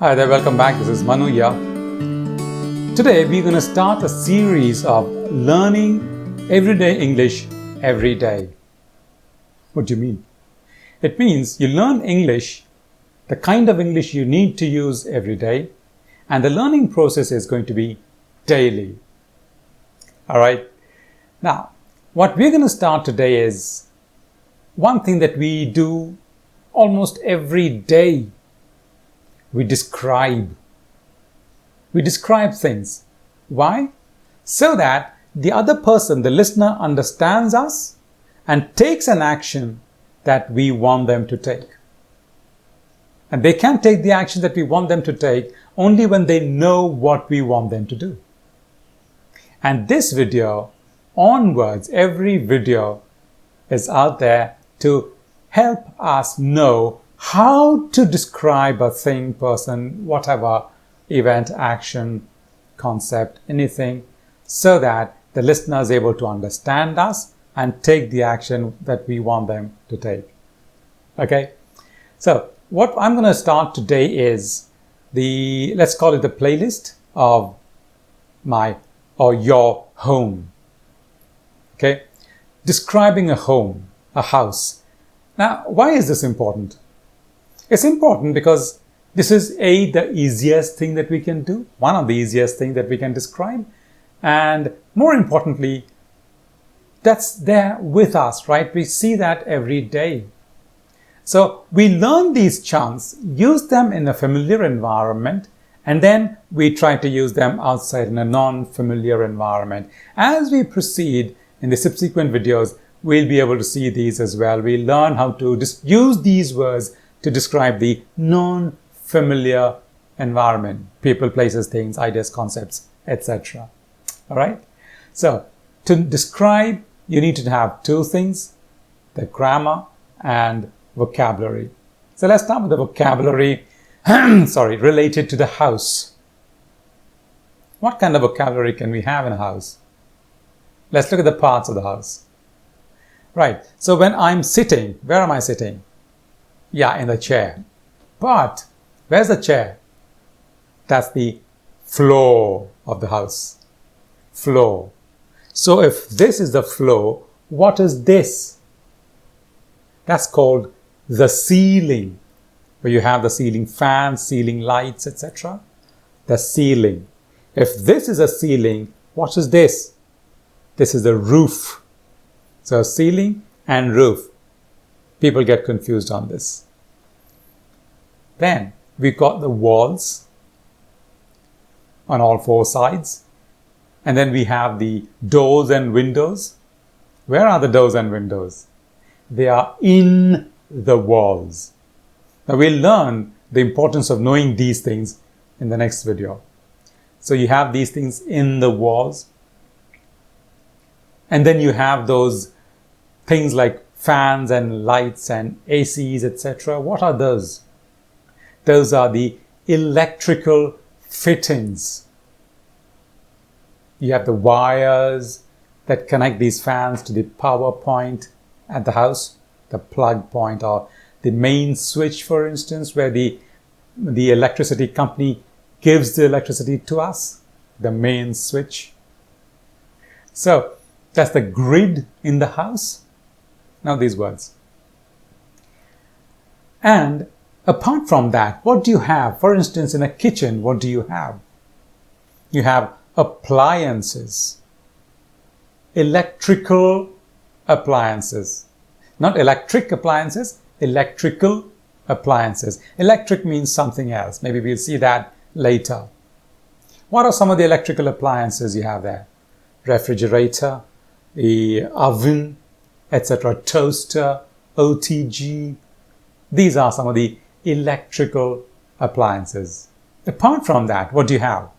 Hi there, welcome back. This is Manu here. Today we're going to start a series of learning everyday English every day. What do you mean? It means you learn English, the kind of English you need to use every day, and the learning process is going to be daily. Alright? Now, what we're going to start today is one thing that we do almost every day. We describe things. Why? So that the other person, the listener, understands us and takes an action that we want them to take. And they can take the action that we want them to take only when they know what we want them to do. And this video onwards, every video is out there to help us know how to describe a thing, person, whatever, event, action, concept, anything, so that the listener is able to understand us and take the action that we want them to take. Okay? So, what I'm going to start today is let's call it the playlist of my or your home. Okay? Describing a home, a house. Now, why is this important? It's important because this is the easiest thing that we can do, one of the easiest things that we can describe, and more importantly, that's there with us, right? We see that every day. So we learn these chunks, use them in a familiar environment, and then we try to use them outside in a non-familiar environment. As we proceed in the subsequent videos, we'll be able to see these as well. We learn how to use these words to describe the non-familiar environment, people, places, things, ideas, concepts, etc. All right? So, to describe, you need to have two things, the grammar and vocabulary. So, let's start with the vocabulary, related to the house. What kind of vocabulary can we have in a house? Let's look at the parts of the house. Right, so when I'm sitting, where am I sitting? Yeah, in the chair. But where's the chair? That's the floor of the house. Floor. So if this is the floor, what is this? That's called the ceiling, where you have the ceiling fans, ceiling lights, etc. The ceiling. If this is a ceiling, what is this? This is the roof. So ceiling and roof. People get confused on this. Then we got the walls on all four sides. And then we have the doors and windows. Where are the doors and windows? They are in the walls. Now we'll learn the importance of knowing these things in the next video. So you have these things in the walls. And then you have those things like fans and lights and ACs, etc. What are those? Those are the electrical fittings. You have the wires that connect these fans to the power point at the house, the plug point, or the main switch, for instance, where the electricity company gives the electricity to us, the main switch. So that's the grid in the house. Now these words. And apart from that, what do you have? For instance, in a kitchen, what do you have? You have appliances. Electrical appliances. Not electric appliances, electrical appliances. Electric means something else. Maybe we'll see that later. What are some of the electrical appliances you have there? Refrigerator, the oven, etc., toaster, OTG. These are some of the electrical appliances. Apart from that, what do you have?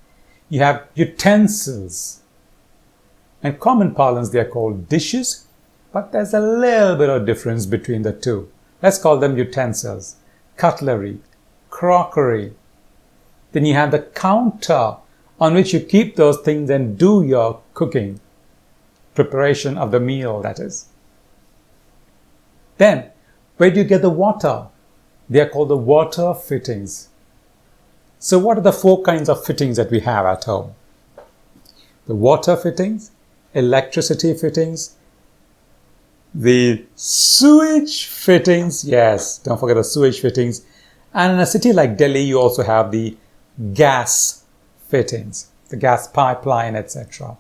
You have utensils. In common parlance, they are called dishes, but there's a little bit of difference between the two. Let's call them utensils. Cutlery, crockery. Then you have the counter on which you keep those things and do your cooking. Preparation of the meal, that is. Then, where do you get the water? They are called the water fittings. So what are the 4 kinds of fittings that we have at home? The water fittings, electricity fittings, the sewage fittings, yes, don't forget the sewage fittings. And in a city like Delhi, you also have the gas fittings, the gas pipeline, etc.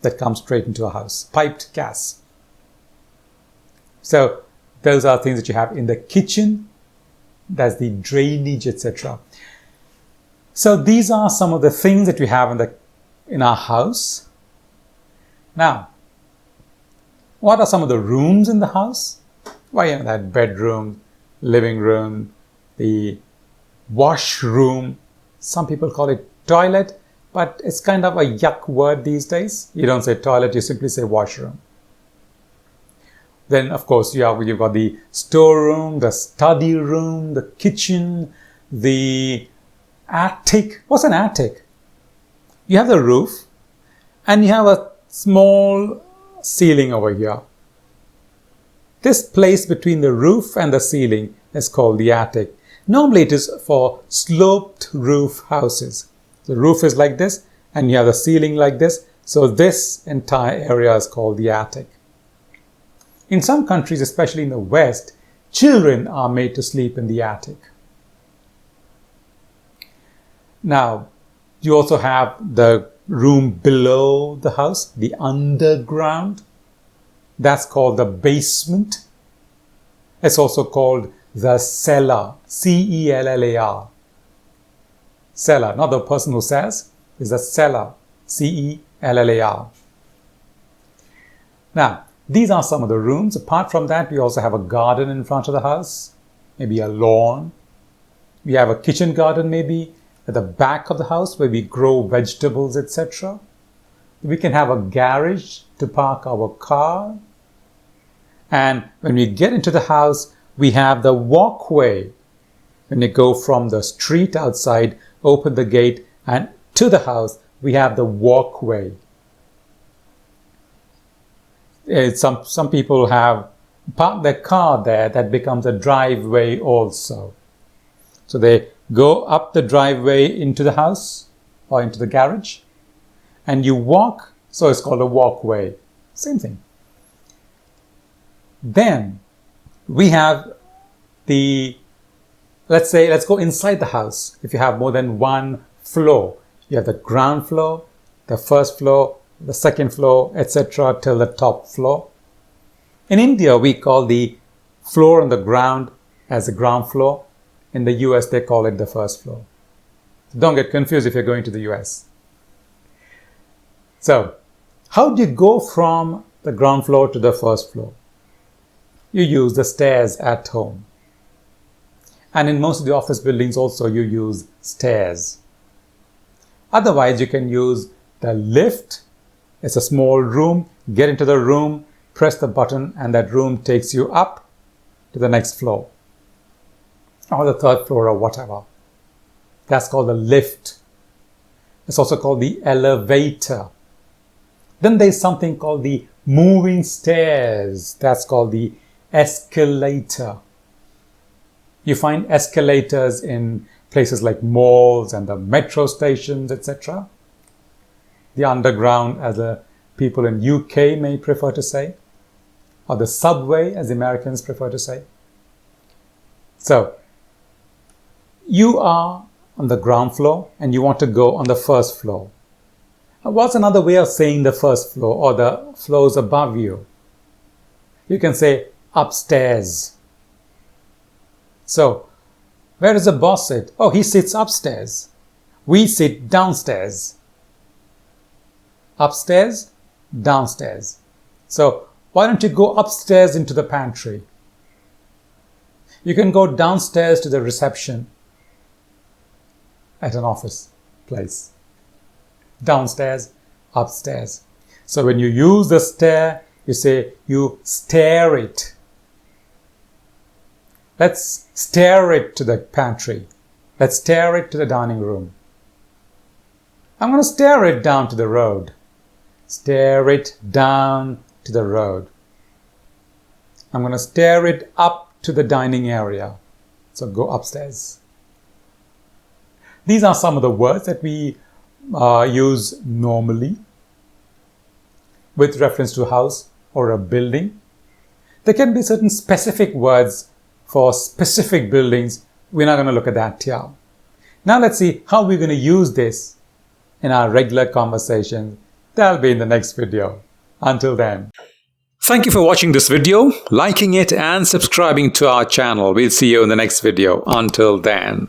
that comes straight into a house, piped gas. So those are things that you have in the kitchen. That's the drainage, etc. So these are some of the things that we have in our house. Now, what are some of the rooms in the house? Well, you know, that bedroom, living room, the washroom. Some people call it toilet, but it's kind of a yuck word these days. You don't say toilet, you simply say washroom. Then, of course, you've got the storeroom, the study room, the kitchen, the attic. What's an attic? You have the roof and you have a small ceiling over here. This place between the roof and the ceiling is called the attic. Normally it is for sloped roof houses. The roof is like this and you have the ceiling like this. So this entire area is called the attic. In some countries, especially in the West, children are made to sleep in the attic. Now, you also have the room below the house, the underground. That's called the basement. It's also called the cellar, C-E-L-L-A-R. Cellar, not the person who says, is the cellar, C-E-L-L-A-R. Now, these are some of the rooms. Apart from that, we also have a garden in front of the house, maybe a lawn. We have a kitchen garden maybe at the back of the house where we grow vegetables, etc. We can have a garage to park our car. And when we get into the house, we have the walkway. When you go from the street outside, open the gate, and to the house, we have the walkway. Some people have parked their car there. That becomes a driveway also. So they go up the driveway into the house or into the garage and you walk, so it's called a walkway. Same thing. Then we have let's go inside the house. If you have more than one floor, you have the ground floor, the first floor, the second floor, etc. till the top floor. In India, we call the floor on the ground as the ground floor. In the US, they call it the first floor. Don't get confused if you're going to the US. So, how do you go from the ground floor to the first floor? You use the stairs at home. And in most of the office buildings also, you use stairs. Otherwise, you can use the lift. It's a small room. Get into the room, press the button, and that room takes you up to the next floor, or the third floor, or whatever. That's called the lift. It's also called the elevator. Then there's something called the moving stairs. That's called the escalator. You find escalators in places like malls and the metro stations, etc. The underground, as the people in UK may prefer to say, or the subway, as the Americans prefer to say. So, you are on the ground floor and you want to go on the first floor. What's another way of saying the first floor or the floors above you? You can say upstairs. So, where does the boss sit? Oh, he sits upstairs. We sit downstairs. Upstairs, downstairs. So, why don't you go upstairs into the pantry? You can go downstairs to the reception at an office place. Downstairs, upstairs. So when you use the stair, you say you stair it. Let's stair it to the pantry. Let's stair it to the dining room. I'm going to stair it down to the road. Stair it down to the road. I'm going to stair it up to the dining area. So go upstairs. These are some of the words that we use normally with reference to a house or a building. There can be certain specific words for specific buildings. We're not going to look at that here. Now let's see how we're going to use this in our regular conversations. That'll be in the next video. Until then. Thank you for watching this video, liking it and subscribing to our channel. We'll see you in the next video. Until then.